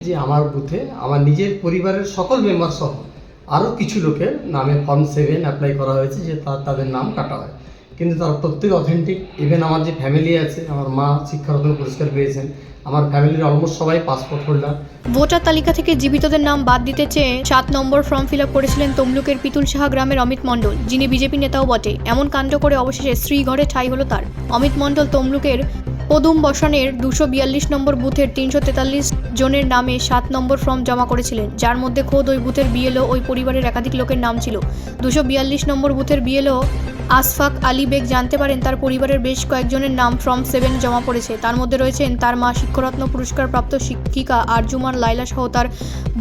যে আমার বুথে আমার নিজের পরিবারের সকল মেম্বার সহ আরও কিছু লোকের নামে ফর্ম 7 অ্যাপ্লাই করা হয়েছে যে তাদের নাম কাটা হয়, কিন্তু তার প্রত্যেক অথেন্টিক। ইভেন আমার যে ফ্যামিলি আছে, আমার মা শিক্ষারত্ন পুরস্কার পেয়েছেন, আমার ফ্যামিলির অলমোস্ট সবাই পাসপোর্ট হোল্ডার। ভোটার তালিকা থেকে জীবিতদের নাম বাদ দিতে চেয়ে 7 নম্বর ফর্ম ফিল আপ করেছিলেন তমলুকের পিতুল সাহা গ্রামের অমিত মণ্ডল, যিনি বিজেপি নেতাও বটে। এমন কাণ্ড করে অবশেষে শ্রীঘরে ঠাঁই হলো তার। অমিত মণ্ডল তমলুকের পদুম বসানের 242 নম্বর বুথের 343 জনের নামে 7 নম্বর ফর্ম জমা করেছিলেন, যার মধ্যে খোদ ওই বুথের বিএলও ওই পরিবারের একাধিক লোকের নাম ছিল। 242 নম্বর বুথের বিএলও আশফাক আলী বেগ জানতে পারেন তার পরিবারের বেশ কয়েকজনের নাম ফর্ম 7 জমা পড়েছে। তার মধ্যে রয়েছেন তার মা শিক্ষারত্ন পুরস্কারপ্রাপ্ত শিক্ষিকা আরজুমান লাইলা সহ তার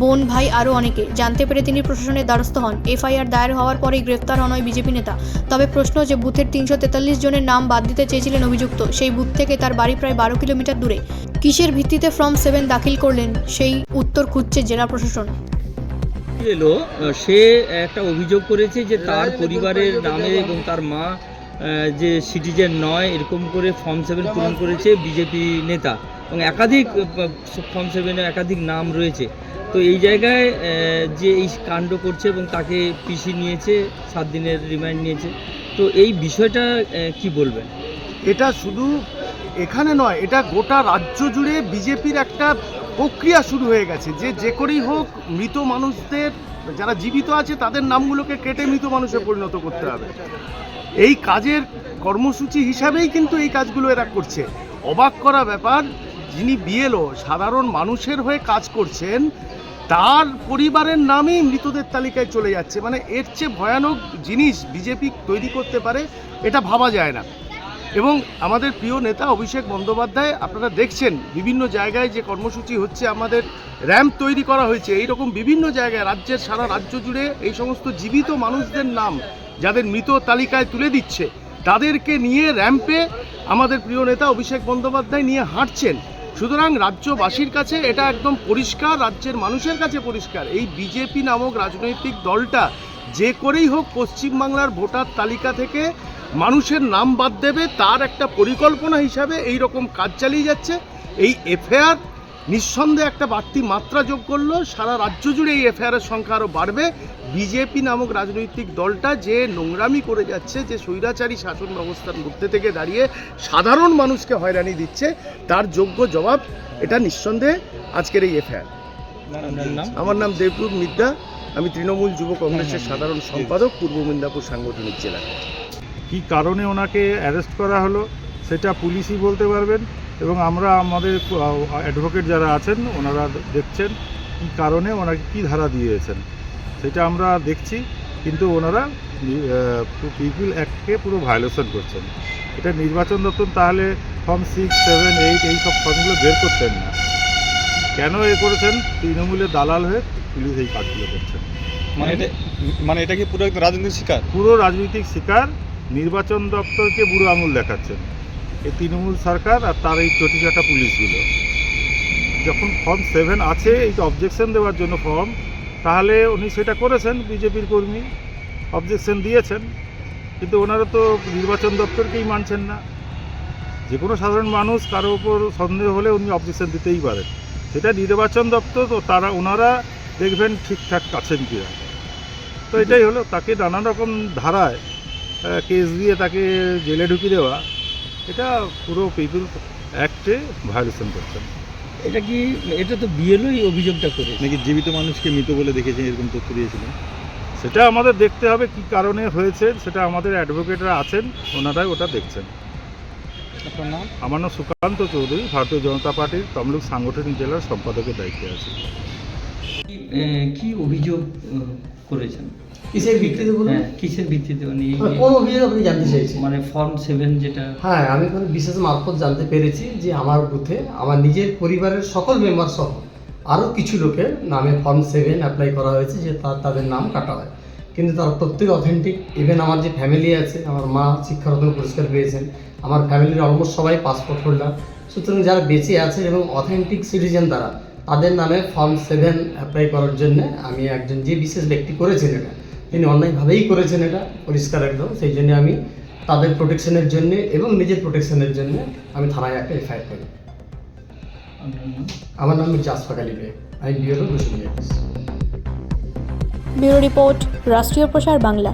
বোন ভাই আরও অনেকে। জানতে পেরে তিনি প্রশাসনের দ্বারস্থ হন। এফআইআর দায়ের হওয়ার পরেই গ্রেফতার হন ওই বিজেপি নেতা। তবে প্রশ্ন যে বুথের 343 জনের নাম বাদ দিতে চেয়েছিলেন অভিযুক্ত, সেই বুথ থেকে তার বাড়ি প্রায় 12 কিলোমিটার দূরে। কিসের ভিত্তিতে ফর্ম 7 দাখিল করলেন, সেই উত্তর খুঁজছে জেলা প্রশাসন। এলো সে একটা অভিযোগ করেছে যে তার পরিবারের নামে এবং তার মা যে সিটিজেন নয় এরকম করে ফর্ম 7 পূরণ করেছে বিজেপি নেতা, এবং একাধিক ফর্ম 7-এ একাধিক নাম রয়েছে। তো এই জায়গায় যে এই কাণ্ড করছে এবং তাকে পিসি নিয়েছে, 7 দিনের রিমান্ড নিয়েছে, তো এই বিষয়টা কি বলবেন? এটা শুধু এখানে নয়, এটা গোটা রাজ্য জুড়ে বিজেপির একটা প্রক্রিয়া শুরু হয়ে গেছে যে করেই হোক মৃত মানুষদের, যারা জীবিত আছে তাদের নামগুলোকে কেটে মৃত মানুষে পরিণত করতে হবে। এই কাজের কর্মসূচি হিসাবেই কিন্তু এই কাজগুলো এরা করছে। অবাক করা ব্যাপার, যিনি বিএলও সাধারণ মানুষের হয়ে কাজ করছেন, তার পরিবারের নামেই মৃতদের তালিকায় চলে যাচ্ছে। মানে এর চেয়ে ভয়ানক জিনিস বিজেপি তৈরি করতে পারে এটা ভাবা যায় না। এবং আমাদের প্রিয় নেতা অভিষেক বন্দ্যোপাধ্যায়, আপনারা দেখছেন বিভিন্ন জায়গায় যে কর্মসূচি হচ্ছে, আমাদের র্যাম্প তৈরি করা হয়েছে, এইরকম বিভিন্ন জায়গায় রাজ্যের সারা রাজ্য জুড়ে এই সমস্ত জীবিত মানুষদের নাম যাদের মৃত তালিকায় তুলে দিচ্ছে, তাদেরকে নিয়ে র্যাম্পে আমাদের প্রিয় নেতা অভিষেক বন্দ্যোপাধ্যায় নিয়ে হাঁটছেন। সুতরাং রাজ্যবাসীর কাছে এটা একদম পরিষ্কার, রাজ্যের মানুষের কাছে পরিষ্কার, এই বিজেপি নামক রাজনৈতিক দলটা যে করেই হোক পশ্চিমবাংলার ভোটার তালিকা থেকে মানুষের নাম বাদ দেবে, তার একটা পরিকল্পনা হিসাবে এই রকম কাজ চালিয়ে যাচ্ছে। এই এফআইআর নিঃসন্দেহে একটা বাড়তি মাত্রা যোগ করলো, সারা রাজ্য জুড়ে এই এফআইআরের সংখ্যা আরও বাড়বে। বিজেপি নামক রাজনৈতিক দলটা যে নোংরামি করে যাচ্ছে, যে স্বৈরাচারী শাসন ব্যবস্থার মধ্যে থেকে দাঁড়িয়ে সাধারণ মানুষকে হয়রানি দিচ্ছে, তার যোগ্য জবাব এটা নিঃসন্দেহে আজকের এই এফআইআর। আমার নাম দেবরূপ মিদ্যা, আমি তৃণমূল যুব কংগ্রেসের সাধারণ সম্পাদক, পূর্ব মেদিনীপুর সাংগঠনিক জেলা। কী কারণে ওনাকে অ্যারেস্ট করা হলো সেটা পুলিশই বলতে পারবেন, এবং আমরা আমাদের অ্যাডভোকেট যারা আছেন ওনারা দেখছেন কী কারণে ওনাকে কী ধারা দিয়েছেন সেটা আমরা দেখছি। কিন্তু ওনারা পিপল অ্যাক্টকে পুরো ভায়োলেশন করছেন। এটা নির্বাচন দপ্তর তাহলে ফর্ম 6, 7, 8 এই সব ফর্মগুলো বের করতেন না, কেন এ করেছেন? তৃণমূলের দালাল হয়ে পুলিশ এই কাজগুলো করছেন। মানে এটা কি পুরো রাজনৈতিক শিকার? পুরো রাজনৈতিক শিকার। নির্বাচন দপ্তরকে বুড়ো আঙুল দেখাচ্ছেন এই তৃণমূল সরকার আর তার এই চটিচাটা পুলিশগুলো। যখন ফর্ম 7 আছে এই অবজেকশন দেওয়ার জন্য ফর্ম, তাহলে উনি সেটা করেছেন, বিজেপির কর্মী অবজেকশন দিয়েছেন, কিন্তু ওনারা তো নির্বাচন দপ্তরকেই মানছেন না। যে কোনো সাধারণ মানুষ কারো ওপর সন্দেহ হলে উনি অবজেকশন দিতেই পারেন, সেটা নির্বাচন দপ্তর, তো ওনারা দেখবেন ঠিকঠাক আছেন কি না। তো এটাই হলো, তাকে নানান রকম ধারায় কেস দিয়ে তাকে জেলে ঢুকিয়ে দেওয়া, এটা পুরো পিপল অ্যাক্টে ভায়োলেশন করছেন। এটা তো বিএলওই অভিযোগটা করে নাকি জীবিত মানুষকে মৃত বলে দেখেছেন, এরকম তথ্য দিয়েছিলেন? সেটা আমাদের দেখতে হবে কী কারণে হয়েছে, সেটা আমাদের অ্যাডভোকেটরা আছেন, ওনারাই ওটা দেখছেন। আপনার নাম? আমার নাম সুকান্ত চৌধুরী, ভারতীয় জনতা পার্টির তমলুক সাংগঠনিক জেলার সম্পাদকের দায়িত্বে আছি। কি অভিযোগ করেছেন? কিসের ভিত্তিতে বলুন? কিসের ভিত্তিতে? কোন অভিযোগ আপনি জানতে চাইছেন? মানে ফর্ম 7 যেটা। হ্যাঁ, আমি কোনো বিশেষ মারফত জানতে পেরেছি যে আমার বুথে আমার নিজের পরিবারের সকল মেম্বার সহ আরও কিছু লোকের নামে ফর্ম 7 অ্যাপ্লাই করা হয়েছে যে তাদের নাম কাটা হয়, কিন্তু তার প্রত্যেক অথেন্টিক। ইভেন আমার যে ফ্যামিলি আছে, আমার মা শিক্ষারত্ন পুরস্কার পেয়েছেন, আমার ফ্যামিলির অলমোস্ট সবাই পাসপোর্ট হোল্ডার। সুতরাং যারা বেঁচে আছে এবং অথেন্টিক সিটিজেন তারা, তাদের নামে ফর্ম 7 অ্যাপ্লাই করার জন্য আমি একজন যে বিশেষ ব্যক্তি করেছেন এটা, তিনি অন্যায়ভাবেই করেছেন, এটা পরিষ্কার একদম। সেই জন্য আমি তাদের প্রোটেকশনের জন্য এবং নিজের প্রোটেকশনের জন্য আমি থানায় একটা এফআইআর করি। আমার নাম আশফাক আলী বেগ। আইন বিভাগের ঘোষণা। ব্যুরো রিপোর্ট, রাষ্ট্রীয় প্রসার বাংলা।